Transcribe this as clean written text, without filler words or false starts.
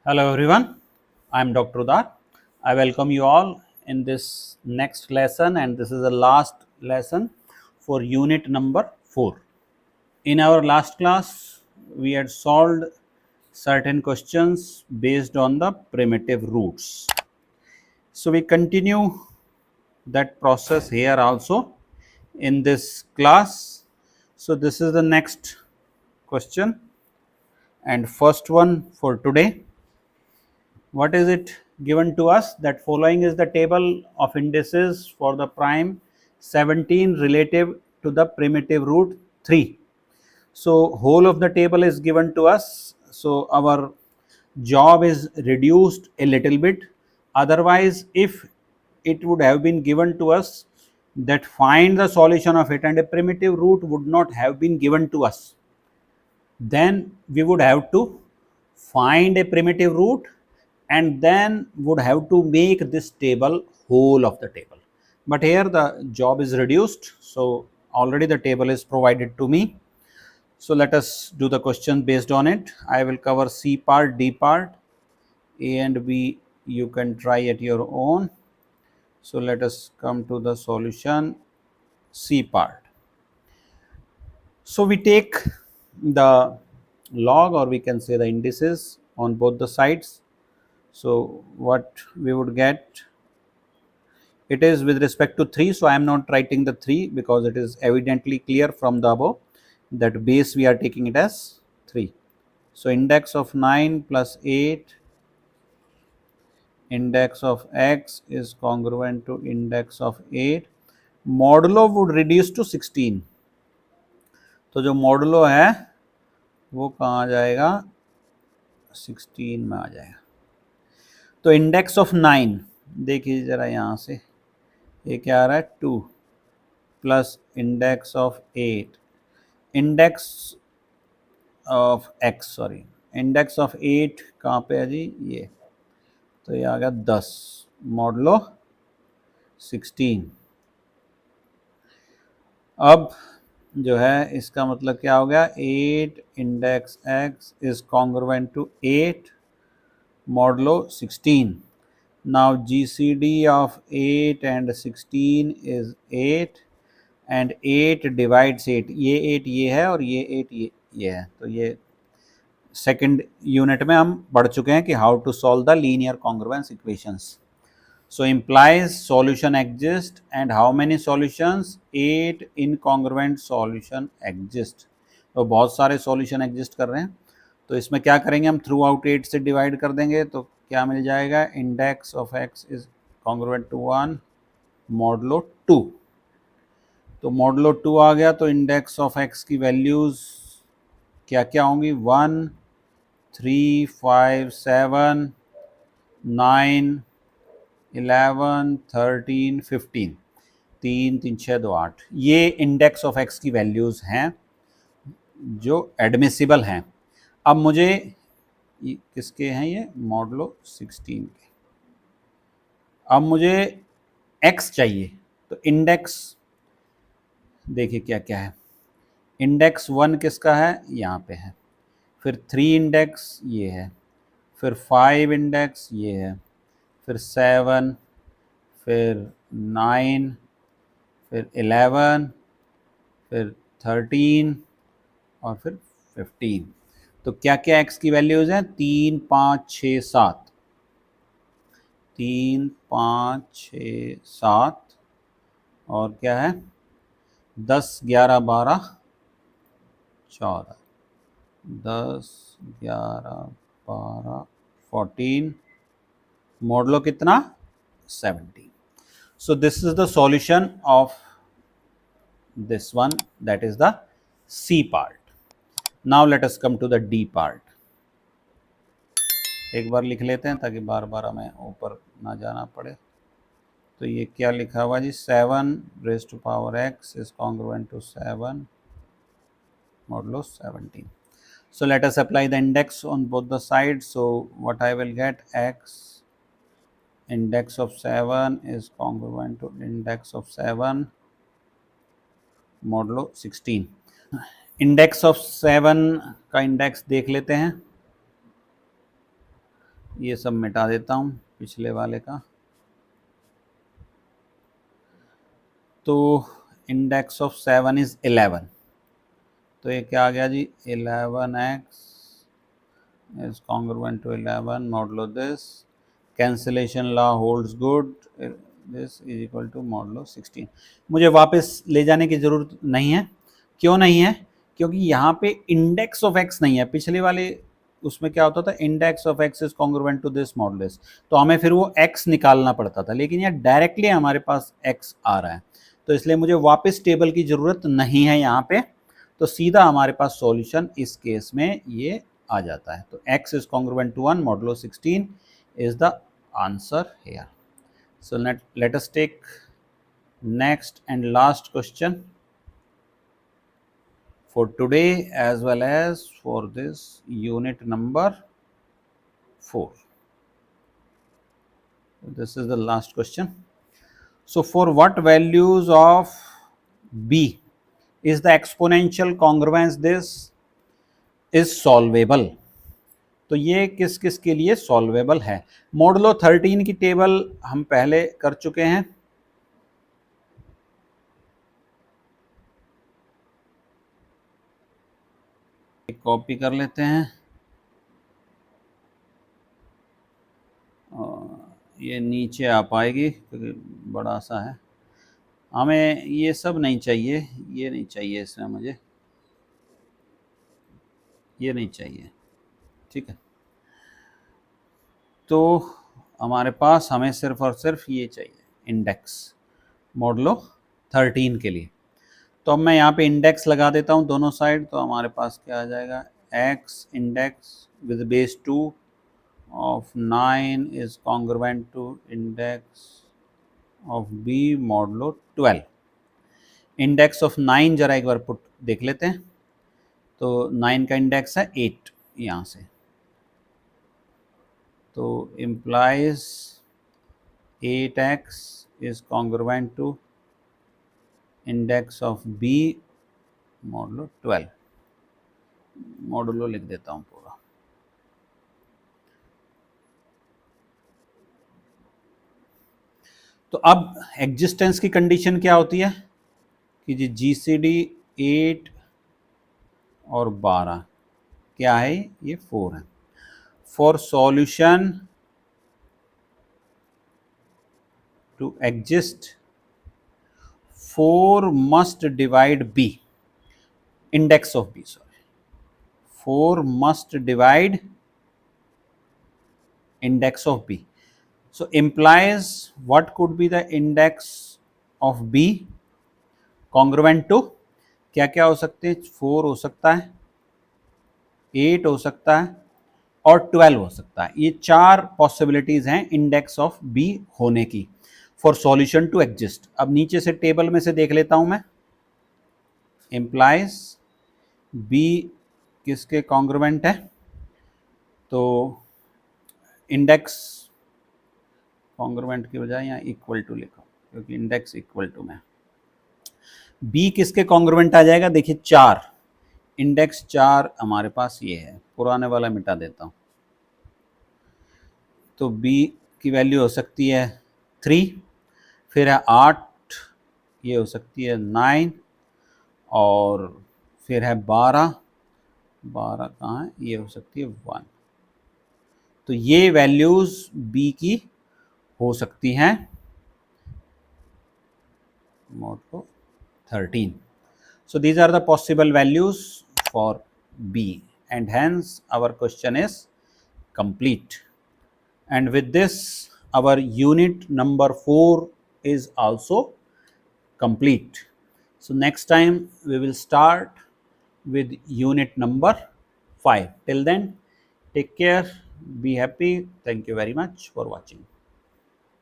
Hello everyone, I am Dr. Udar. I welcome you all in this next lesson, and this is the last lesson for unit number 4. In our last class, we had solved certain questions based on the primitive roots. So we continue that process here also in this class. So this is the next question and first one for today. What is it given to us? That following is the table of indices for the prime 17 relative to the primitive root 3. So whole of the table is given to us. So our job is reduced a little bit. Otherwise, if it would have been given to us that find the solution of it, and a primitive root would not have been given to us, then we would have to find a primitive root and then would have to make this table whole of the table. But here the job is reduced, so already the table is provided to me. So let us do the question based on it. I will cover C part, D part, A and B you can try at your own. So let us come to the solution, C part. So we take the log, or we can say the indices on both the sides. So what we would get, it is with respect to 3. So I am not writing the 3 because it is evidently clear from the above that base we are taking it as 3. So index of 9 plus 8, index of x is congruent to index of 8. Modulo would reduce to 16. तो जो modulo है वो कहाँ आ जाएगा, 16 में आ जाएगा. तो index of 9 देखिए ज़रा यहाँ से, ये क्या आ रहा है 2 plus index of 8, index of x, sorry index of 8 कहाँ पे है जी, ये तो ये आ गया 10 मॉडलो 16. अब जो है इसका मतलब क्या हो गया, 8 index x is congruent to 8 modulo 16. Now GCD of 8 and 16 is 8 and 8 divides 8. ये 8 ये है और ये 8 ये है. तो ये सेकेंड यूनिट में हम पढ़ चुके हैं कि how to solve the linear congruence equations. So implies solution exist, and how many solutions? 8 incongruent solution exist. तो बहुत सारे solution exist कर रहे हैं. तो इसमें क्या करेंगे हम, थ्रू आउट 8 से डिवाइड कर देंगे तो क्या मिल जाएगा, index of x is congruent to 1 modulo 2. तो मॉडलो 2 आ गया तो इंडेक्स ऑफ x की वैल्यूज़ क्या क्या होंगी, 1 3 5 7 9 11 13 15, 3 3 6 2 8. ये इंडेक्स ऑफ x की वैल्यूज़ हैं जो एडमिसिबल हैं. अब मुझे किसके हैं, ये मॉडलो 16 के. अब मुझे x चाहिए तो इंडेक्स देखिए क्या क्या है. इंडेक्स 1 किसका है, यहाँ पे है. फिर 3 इंडेक्स ये है, फिर 5 इंडेक्स ये है, फिर 7, फिर 9, फिर 11, फिर 13 और फिर 15. तो क्या क्या x की वैल्यूज़ हैं, 3 5 6 7, 3 5 6 7 और क्या है 10 11 12 14, 10 11 12 14, मॉडलो कितना 17. So this is the solution of this one, that is the C part. Now let us come to the D part. एक बार लिख लेते हैं ताकि बार बार हमें ऊपर ना जाना पड़े. तो ये क्या लिखा हुआ जी, 7 raised to power x is congruent to 7 modulo 17. So let us apply the index on both the sides. So what I will get, x index of 7 is congruent to index of 7 modulo 16. Index of 7 का index देख लेते हैं. ये सब मिटा देता हूँ पिछले वाले का। तो इंडेक्स ऑफ 7 इज 11, तो ये क्या आ गया जी, 11x is congruent to 11 modulo this, cancellation law holds good, this is equal to modulo 16। मुझे वापस ले जाने की ज़रूरत नहीं है। क्यों नहीं है? क्योंकि यहाँ पे इंडेक्स ऑफ x नहीं है। पिछले वाले उसमें क्या होता था, index of x is congruent to this modulus, तो हमें फिर वो x निकालना पड़ता था, लेकिन यहाँ डायरेक्टली हमारे पास x आ रहा है, तो इसलिए मुझे वापस टेबल की ज़रूरत नहीं है यहाँ पे। तो सीधा हमारे पास सॉल्यूशन इस केस में ये आ जाता है। तो x is congruent to 1 modulo 16 is the answer here. So let us take next and last question for today as well as for this unit number 4. This is the last question. So for what values of b is the exponential congruence this is solvable? तो ये किस किस के लिए solvable है? Modulo 13 की table हम पहले कर चुके हैं। एक कॉपी कर लेते हैं, ये नीचे आ पाएगी क्योंकि बड़ा सा है। हमें ये सब नहीं चाहिए, ये नहीं चाहिए इसमें, मुझे ये नहीं चाहिए, ठीक है। तो हमारे पास हमें सिर्फ और सिर्फ ये चाहिए, इंडेक्स मॉडुलो 13 के लिए। तो अब मैं यहाँ पे इंडेक्स लगा देता हूँ दोनों साइड, तो हमारे पास क्या आ जाएगा, x index with base 2 of 9 is congruent to index of b modulo 12। Index of 9 जरा एक बार पुट देख लेते हैं। तो 9 का इंडेक्स है 8 यहाँ से, तो implies 8x is congruent to index of b modulo 12। Modulo लिख देता हूँ पूरा। तो अब एग्जिस्टेंस की कंडीशन क्या होती है कि जी GCD 8 और 12 क्या है, ये 4 है। For solution to exist 4 must divide b, index of b, sorry, 4 must divide index of b. So implies what could be the index of b congruent to, क्या क्या हो सकते हैं, 4 हो सकता है, 8 हो सकता है और 12 हो सकता है। ये 4 पॉसिबिलिटीज हैं इंडेक्स ऑफ b होने की फॉर सॉल्यूशन टू एग्जिस्ट। अब नीचे से टेबल में से देख लेता हूं मैं, इम्प्लाइज b किसके कॉन्ग्रुएंट है, तो इंडेक्स कॉन्ग्रुएंट की बजाय यहाँ इक्वल टू लिखा क्योंकि इंडेक्स इक्वल टू में, b किसके कॉन्ग्रुएंट आ जाएगा, देखिए 4, इंडेक्स 4 हमारे पास ये है, पुराने वाला मिटा देता हूँ। तो b की वैल्यू हो सकती है 3, फिर है 8, ये हो सकती है 9 और फिर है 12 कहाँ है, ये हो सकती है 1। तो ये वैल्यूज b की हो सकती हैं modulo 13। So these are the possible values for b and hence our question is complete. And with this our unit number 4 is also complete. So next time we will start with unit number 5. Till then, take care, be happy. Thank you very much for watching.